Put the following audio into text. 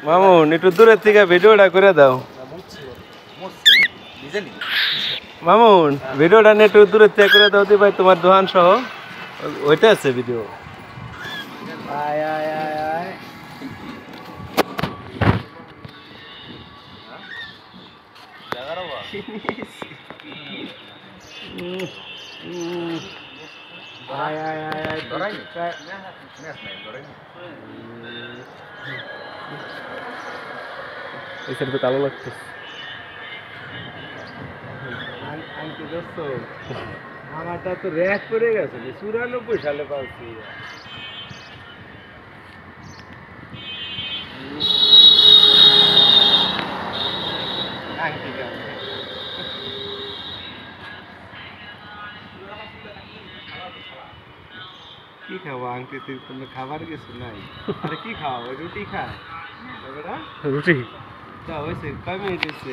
মামুন একটু দূরের থেকে ভিডিওটা করে দাও। মামুন ভিডিওটা নিয়ে একটু দূরের থেকে করে দাও দি ভাই, তোমার দোকান সহ ওইটা আছে ভিডিও। আয় আয় আয় আয় আয় আয় আয় আয় ধরাই এই সাইড তো কালো লাগতেছে। আনতে দোস্ত আমারটা তো র্যাক করে গেছে 94 সালে পাচ্ছি। কি খাবো আংটি তুমি খাবার কিছু নাই? আরে কি খাও রুটি খায় রুটি তা হয়েছে কয় মিনিট হয়েছে?